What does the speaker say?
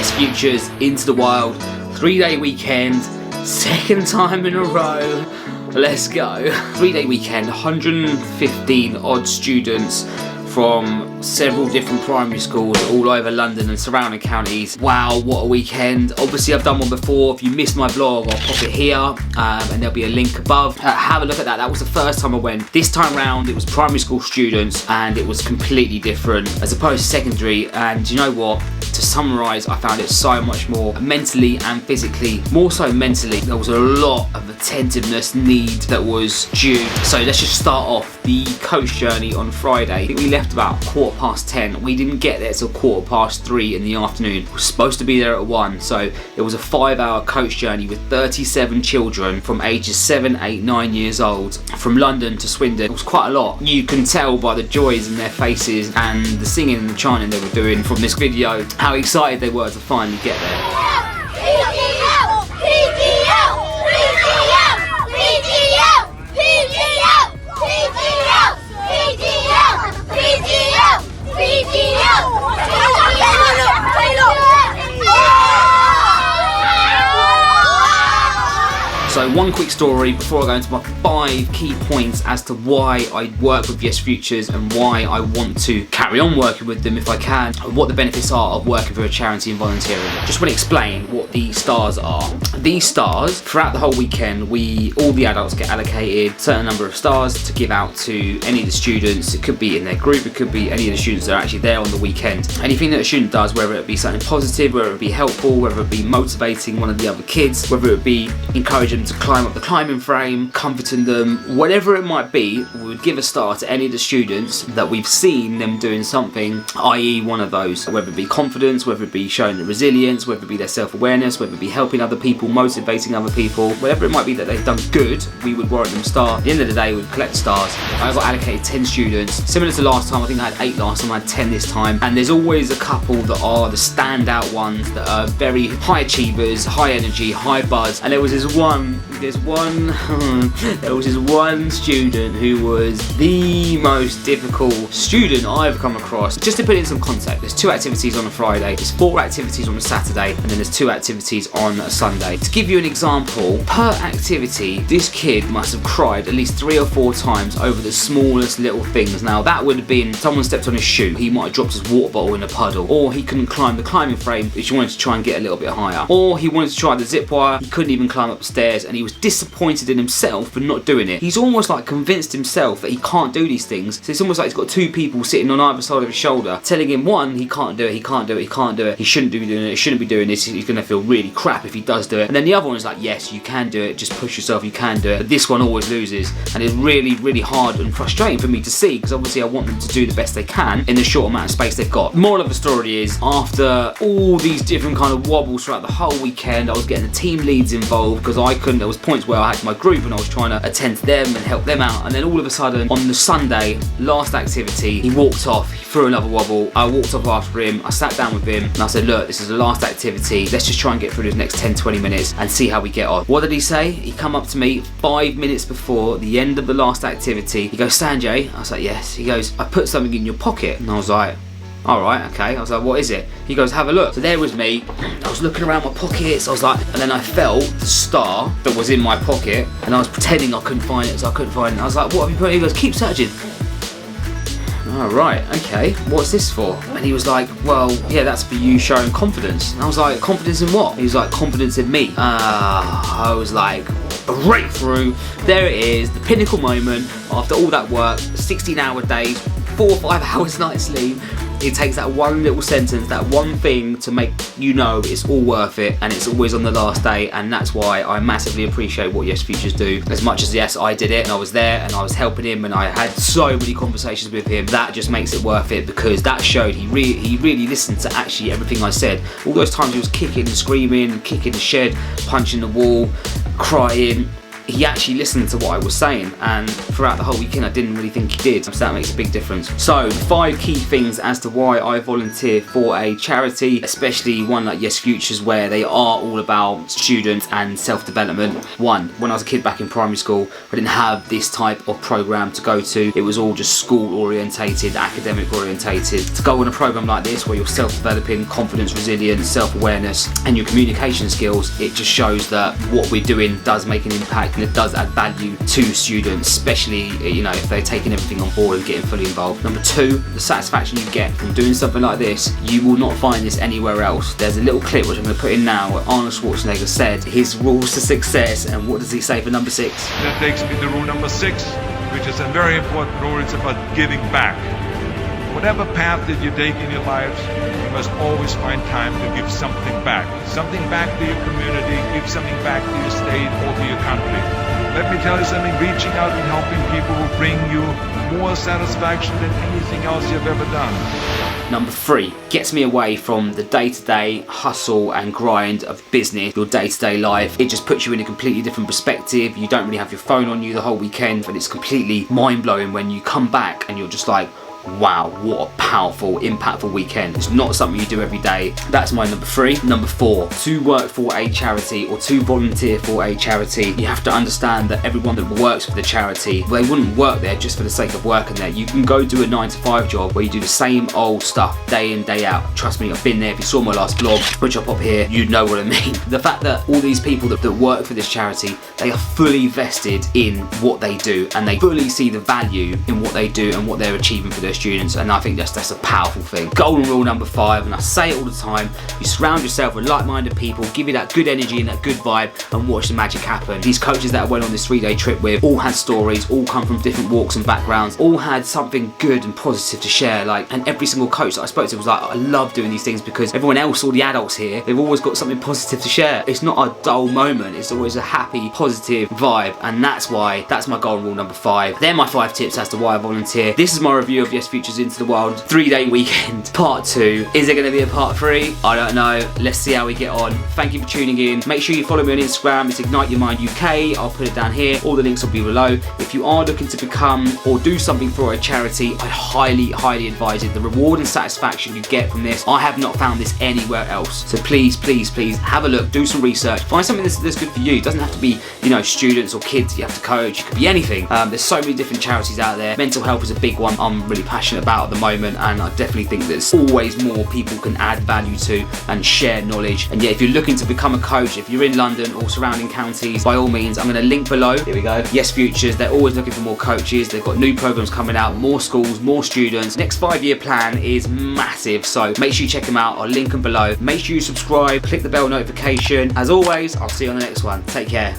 Yes Futures Into the Wild 3-day weekend, second time in a row. Let's go. 3-day weekend, 115 odd students from several different primary schools all over London and surrounding counties. Wow, what a weekend. Obviously I've done one before. If you missed my vlog, I'll pop it here and there'll be a link above. Have a look at that. That was the first time I went. This time round it was primary school students and it was completely different as opposed to secondary. And you know what? To summarise, I found it so much more mentally and physically, more so mentally. There was a lot of attentiveness need that was due. So let's just start off the coach journey on Friday. I think we left about 10:15. We didn't get there till 3:15 in the afternoon. We were supposed to be there at 1, so it was a 5-hour coach journey with 37 children from ages 7, 8, 9 years old from London to Swindon. It was quite a lot. You can tell by the joys in their faces and the singing and the chanting they were doing from this video how excited they were to finally get there. So one quick story before I go into my 5 key points as to why I work with Yes Futures and why I want to carry on working with them if I can, and what the benefits are of working for a charity and volunteering. Just want to explain what the stars are. These stars, throughout the whole weekend, all the adults get allocated a certain number of stars to give out to any of the students. It could be in their group, it could be any of the students that are actually there on the weekend. Anything that a student does, whether it be something positive, whether it be helpful, whether it be motivating one of the other kids, whether it be encouraging them to climb up the climbing frame, comforting them, whatever it might be, we would give a star to any of the students that we've seen them doing something, i.e. one of those, whether it be confidence, whether it be showing the resilience, whether it be their self-awareness, whether it be helping other people, motivating other people, whatever it might be that they've done good, we would warrant them a star. At the end of the day, we'd collect stars. I got allocated 10 students, similar to last time. I think I had 8 last time, I had 10 this time, and there's always a couple that are the standout ones that are very high achievers, high energy, high buzz, and there was this one student who was the most difficult student I've come across. Just to put it in some context, there's 2 activities on a Friday, there's 4 activities on a Saturday, and then there's 2 activities on a Sunday. To give you an example, per activity, this kid must have cried at least 3 or 4 times over the smallest little things. Now that would have been someone stepped on his shoe, he might have dropped his water bottle in a puddle, or he couldn't climb the climbing frame which he wanted to try and get a little bit higher, or he wanted to try the zip wire, he couldn't even climb up the stairs and he was disappointed in himself for not doing it. He's almost like convinced himself that he can't do these things, so it's almost like he's got 2 people sitting on either side of his shoulder telling him, one, he can't do it, he can't do it, he can't do it, he shouldn't be doing it, he shouldn't be doing this, he's going to feel really crap if he does do it, and then the other one is like, yes, you can do it, just push yourself, you can do it, but this one always loses, and it's really, really hard and frustrating for me to see, because obviously I want them to do the best they can in the short amount of space they've got. Moral of the story is, after all these different kind of wobbles throughout the whole weekend, I was getting the team leads involved because I couldn't, there was points where I had my group and I was trying to attend to them and help them out, and then all of a sudden on the Sunday, last activity, he walked off, he threw another wobble, I walked off after him, I sat down with him and I said, look, this is the last activity, let's just try and get through this next 10-20 minutes and see how we get on. What did he say? He come up to me 5 minutes before the end of the last activity, he goes, Sanjay? I was like, yes. He goes, I put something in your pocket, and I was like, alright, okay. I was like, what is it? He goes, have a look. So there was me, I was looking around my pockets, I was like, and then I felt the star that was in my pocket, and I was pretending I couldn't find it, so I couldn't find it. I was like, what have you put? He goes, keep searching. Alright, okay, what's this for? And he was like, well, yeah, that's for you showing confidence. And I was like, confidence in what? He was like, confidence in me. I was like, breakthrough. There it is, the pinnacle moment after all that work, 16-hour days, 4 or 5 hours night sleep. It takes that one little sentence, that one thing to make you know it's all worth it, and it's always on the last day, and that's why I massively appreciate what Yes Futures do. As much as, yes, I did it and I was there and I was helping him and I had so many conversations with him, that just makes it worth it, because that showed he really listened to actually everything I said. All those times he was kicking and screaming, kicking the shed, punching the wall, crying, he actually listened to what I was saying, and throughout the whole weekend I didn't really think he did, so that makes a big difference. So 5 key things as to why I volunteer for a charity, especially one like Yes Futures, where they are all about students and self-development. 1, when I was a kid back in primary school, I didn't have this type of program to go to. It was all just school orientated, academic orientated. To go on a program like this where you're self-developing, confidence, resilience, self-awareness and your communication skills, it just shows that what we're doing does make an impact and it does add value to students, especially if they're taking everything on board and getting fully involved. Number 2, the satisfaction you get from doing something like this, you will not find this anywhere else. There's a little clip which I'm going to put in now where Arnold Schwarzenegger said his rules to success, and what does he say for number 6? That takes me to rule number 6, which is a very important rule. It's about giving back. Whatever path that you take in your lives, you must always find time to give something back. Something back to your community, give something back to your state or to your country. Let me tell you something, reaching out and helping people will bring you more satisfaction than anything else you've ever done. Number 3, gets me away from the day-to-day hustle and grind of business, your day-to-day life. It just puts you in a completely different perspective. You don't really have your phone on you the whole weekend, but it's completely mind-blowing when you come back and you're just like, wow, what a powerful, impactful weekend. It's not something you do every day. That's my number 3. Number 4, to work for a charity or to volunteer for a charity, you have to understand that everyone that works for the charity, they wouldn't work there just for the sake of working there. You can go do a 9-to-5 job where you do the same old stuff day in, day out. Trust me, I've been there. If you saw my last vlog, which I'll pop here, you'd know what I mean. The fact that all these people that work for this charity, they are fully vested in what they do and they fully see the value in what they do and what they're achieving for their students, and I think that's a powerful thing. Golden rule number 5, and I say it all the time, you surround yourself with like-minded people, give you that good energy and that good vibe, and watch the magic happen. These coaches that I went on this 3-day trip with all had stories, all come from different walks and backgrounds, all had something good and positive to share, and every single coach that I spoke to was like, I love doing these things because everyone else, all the adults here, they've always got something positive to share. It's not a dull moment, it's always a happy, positive vibe, and that's my golden rule number 5. They're my 5 tips as to why I volunteer. This is my review of Yes Futures Into the Wild 3-day weekend part 2. Is there going to be a part 3? I don't know. Let's see how we get on. Thank you for tuning in. Make sure you follow me on Instagram. It's Ignite Your Mind UK. I'll put it down here. All the links will be below. If you are looking to become or do something for a charity, I highly advise it. The reward and satisfaction you get from this, I have not found this anywhere else. So please have a look, do some research, find something that's good for you. It doesn't have to be students or kids you have to coach. It could be anything. There's so many different charities out there. Mental health is a big one I'm really passionate about at the moment, and I definitely think there's always more people can add value to and share knowledge. And yeah, if you're looking to become a coach, if you're in London or surrounding counties, by all means, I'm going to link below. Here we go. Yes Futures, they're always looking for more coaches. They've got new programs coming out, more schools, more students. Next 5-year plan is massive, so make sure you check them out. I'll link them below. Make sure you subscribe, click the bell notification. As always, I'll see you on the next one. Take care.